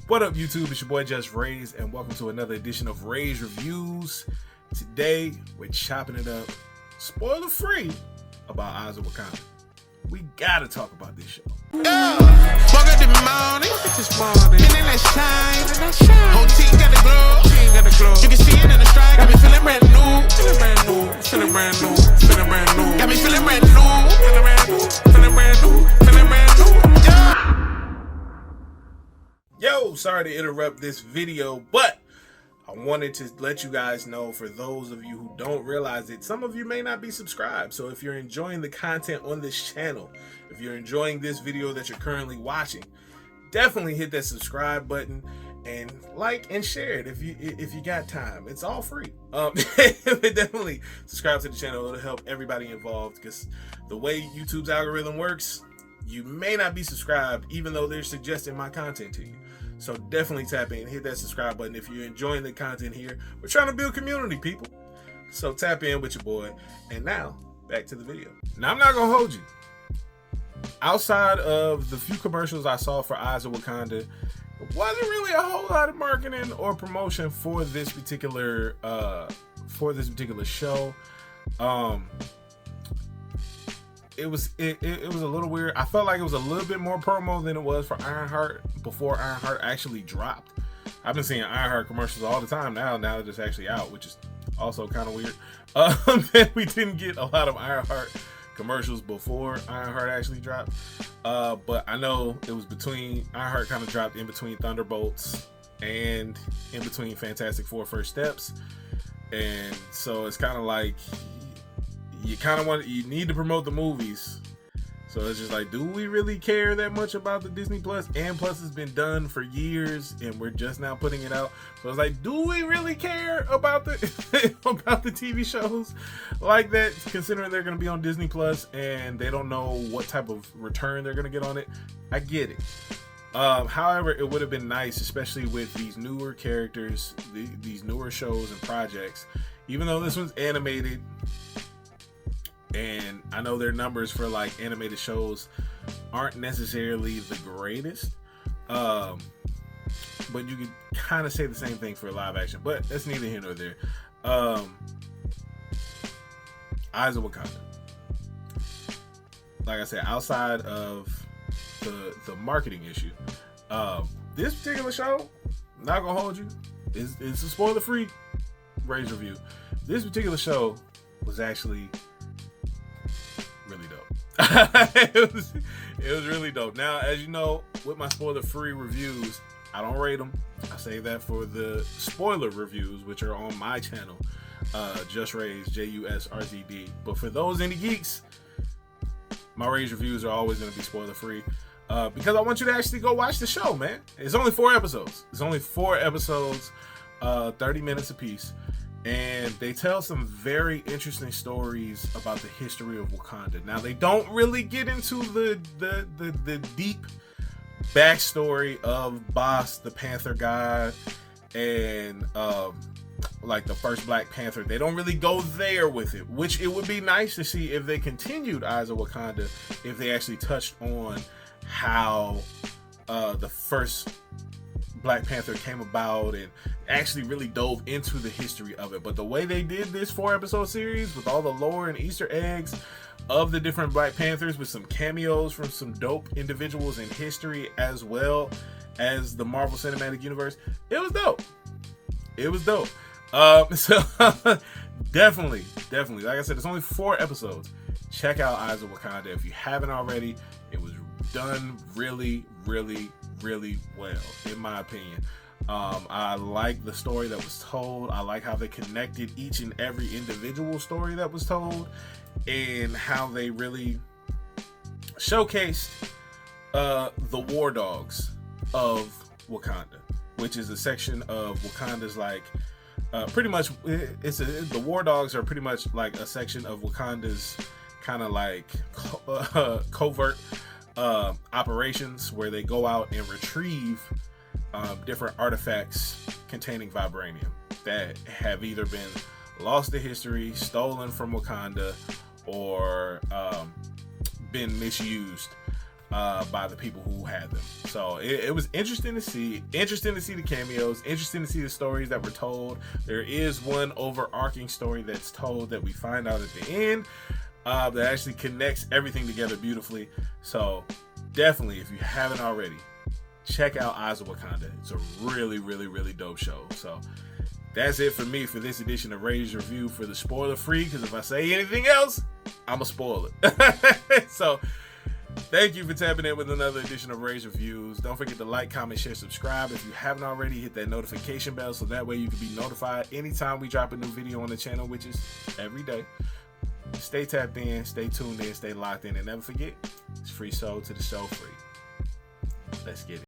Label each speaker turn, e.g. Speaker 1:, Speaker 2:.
Speaker 1: What up, YouTube? It's your boy JusRzd, and welcome to another edition of Ray's Reviews. Today, we're chopping it up, spoiler free, about Eyes of Wakanda. We gotta talk about this show.
Speaker 2: Fuck up the morning. Look at this morning. Been in that shine. Whole team got the glow. You can see it in the stride. Got me feeling brand new. Feeling brand new. Feeling brand new. Feeling brand new. Got me feeling brand new. Feeling brand new. Feeling brand new. Feeling brand new. Yeah.
Speaker 1: Yo, sorry to interrupt this video, but I wanted to let you guys know, for those of you who don't realize it, some of you may not be subscribed. So if you're enjoying the content on this channel, if you're enjoying this video that you're currently watching, definitely hit that subscribe button and like and share it if you got time. It's all free. Definitely subscribe to the channel. It'll help everybody involved, because the way YouTube's algorithm works, you may not be subscribed even though they're suggesting my content to you. So definitely tap in, hit that subscribe button if you're enjoying the content here. We're trying to build community, people. So tap in with your boy. And now, back to the video. Now, I'm not going to hold you. Outside of the few commercials I saw for Eyes of Wakanda, it wasn't really a whole lot of marketing or promotion for this particular show. It was a little weird. I felt like it was a little bit more promo than it was for Ironheart before Ironheart actually dropped. I've been seeing Ironheart commercials all the time now that it's actually out, which is also kind of weird. We didn't get a lot of Ironheart commercials before Ironheart actually dropped. But I know it was between, Ironheart kind of dropped in between Thunderbolts and in between Fantastic Four First Steps. And so it's kind of like, you need to promote the movies. So it's just like, do we really care that much about the Disney Plus? And Plus has been done for years and we're just now putting it out. So it's like, do we really care about the about the TV shows like that, considering they're going to be on Disney Plus and they don't know what type of return they're going to get on it? I get it. However, it would have been nice, especially with these newer characters, these newer shows and projects, even though this one's animated. And I know their numbers for like animated shows aren't necessarily the greatest, but you can kind of say the same thing for live action, but that's neither here nor there. Eyes of Wakanda, like I said, outside of the marketing issue, this particular show, not gonna hold you, it's a spoiler free Ray's review. This particular show was actually really dope. it was really dope. Now, as you know, with my spoiler-free reviews, I don't rate them. I save that for the spoiler reviews, which are on my channel, JusRzd, JusRzd. But for those indie geeks, my Ray's reviews are always going to be spoiler-free, because I want you to actually go watch the show, man. It's only 4 episodes. 30 minutes apiece. And they tell some very interesting stories about the history of Wakanda. Now, they don't really get into the deep backstory of Boss, the Panther God, and like the first Black Panther. They don't really go there with it, which it would be nice to see if they continued Eyes of Wakanda, if they actually touched on how the first Black Panther came about and actually really dove into the history of it. But the way they did this 4-episode series with all the lore and Easter eggs of the different Black Panthers, with some cameos from some dope individuals in history as well as the Marvel Cinematic Universe, it was dope. So definitely, like I said, it's only 4 episodes. Check out Eyes of Wakanda if you haven't already. It was done really well, in my opinion. I like the story that was told. I like how they connected each and every individual story that was told, and how they really showcased the war dogs of Wakanda, which is a section of Wakanda's, like, pretty much the war dogs are pretty much like a section of Wakanda's kind of like covert operations, where they go out and retrieve different artifacts containing vibranium that have either been lost to history, stolen from Wakanda, or been misused by the people who had them. So it was interesting to see the cameos, interesting to see the stories that were told. There is one overarching story that's told that we find out at the end that actually connects everything together beautifully. So definitely, if you haven't already, check out Eyes of Wakanda. It's a really, really, really dope show. So that's it for me for this edition of Ray's Review for the spoiler free, because if I say anything else, I'm a spoiler. So thank you for tapping in with another edition of Ray's Reviews. Don't forget to like, comment, share, subscribe. If you haven't already, hit that notification bell so that way you can be notified anytime we drop a new video on the channel, which is every day. Stay tapped in, stay tuned in, stay locked in, and never forget, it's free soul to the show free. Let's get it.